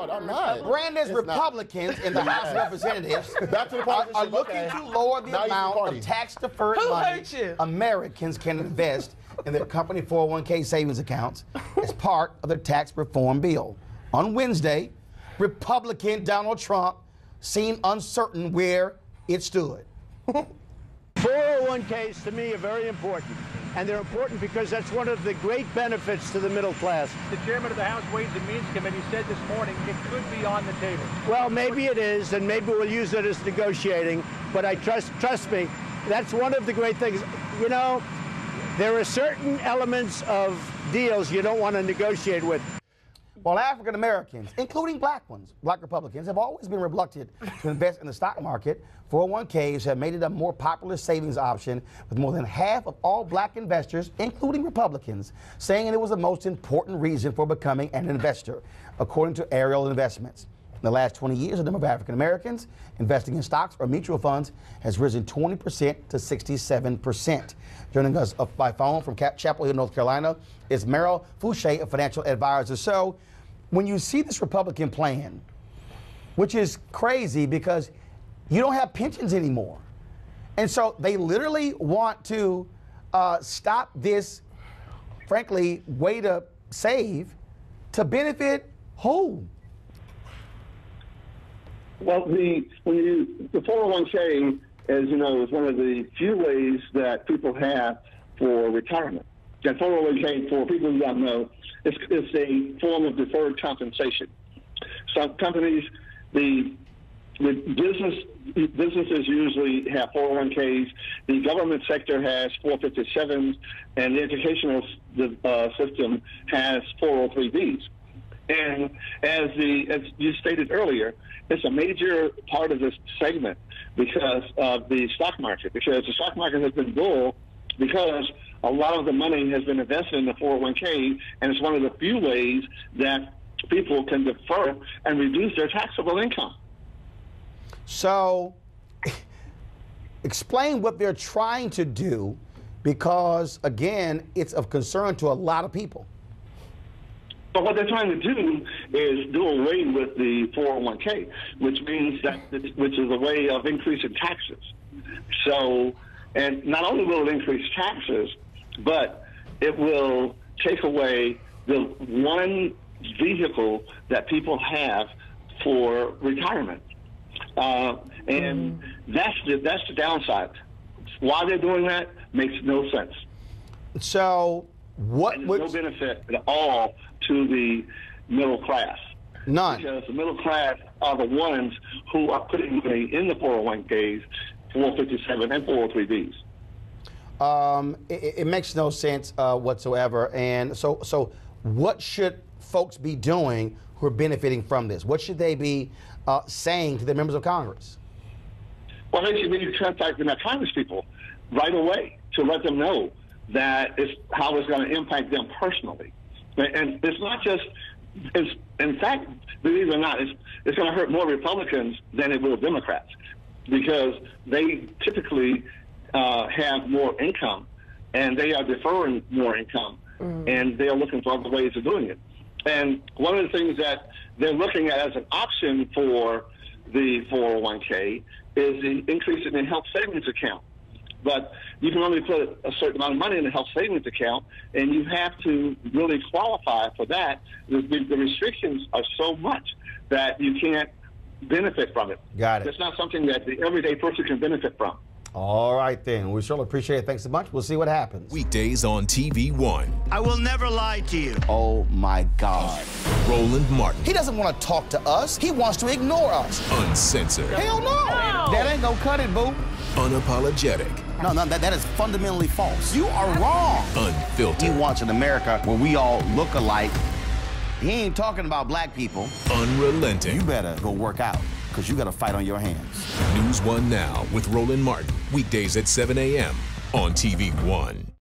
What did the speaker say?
Oh, I'm not. Brandon's Republicans in the House of Representatives are looking to lower the amount of tax-deferred money Americans can invest in their company 401k savings accounts as part of their tax reform bill. On Wednesday, Republican Donald Trump seemed uncertain where it stood. 401ks to me are very important, and they're important because that's one of the great benefits to the middle class. The chairman of the House Ways and Means Committee said this morning it could be on the table. Well, maybe it is, and maybe we'll use it as negotiating, but I trust me, that's one of the great things. You know, there are certain elements of deals you don't want to negotiate with. While African Americans, including black ones, black Republicans, have always been reluctant to invest in the stock market, 401ks have made it a more popular savings option, with more than half of all black investors, including Republicans, saying it was the most important reason for becoming an investor, according to Ariel Investments. In the last 20 years, the number of African Americans investing in stocks or mutual funds has risen 20% to 67%. Joining us by phone from Chapel Hill, North Carolina, is Marrel Foushee, a financial advisor. So, when you see this Republican plan, which is crazy because you don't have pensions anymore, and so they literally want to stop this, frankly, way to save to benefit who? Well, the 401k, as you know, is one of the few ways that people have for retirement. And 401k, for people who don't know, it's a form of deferred compensation. Some companies, the businesses usually have 401ks. The government sector has 457s, and the educational system has 403bs. And as you stated earlier, it's a major part of this segment because of the stock market. Because the stock market has been bull because a lot of the money has been invested in the 401k, and it's one of the few ways that people can defer and reduce their taxable income. So, explain what they're trying to do, because, again, it's of concern to a lot of people. But what they're trying to do is do away with the 401k, which means that, which is a way of increasing taxes. So, and not only will it increase taxes, but it will take away the one vehicle that people have for retirement. And that's the downside. Why they're doing that makes no sense. So what and would... no benefit at all to the middle class. None. Because the middle class are the ones who are putting money in the 401ks, 457 and 403bs. It makes no sense whatsoever. And so what should folks be doing who are benefiting from this? What should they be saying to their members of Congress? Well, they should be contacting their Congress people right away to let them know that how it's going to impact them personally. And it's not just, in fact, believe it or not, it's going to hurt more Republicans than it will Democrats, because they typically have more income, and they are deferring more income, and they are looking for other ways of doing it. And one of the things that they're looking at as an option for the 401k is the increase in the health savings account. But you can only put a certain amount of money in the health savings account, and you have to really qualify for that. The restrictions are so much that you can't benefit from it. Got it. It's not something that the everyday person can benefit from. All right, then. We surely appreciate it. Thanks so much. We'll see what happens. Weekdays on TV One. I will never lie to you. Oh, my God. Roland Martin. He doesn't want to talk to us. He wants to ignore us. Uncensored. Hell no. That ain't gonna cut it, boo. Unapologetic. No, that is fundamentally false. You are wrong. Unfiltered. He wants an America where we all look alike. He ain't talking about black people. Unrelenting. You better go work out, because you got a fight on your hands. NewsOne Now with Roland Martin. Weekdays at 7 a.m. on TV One.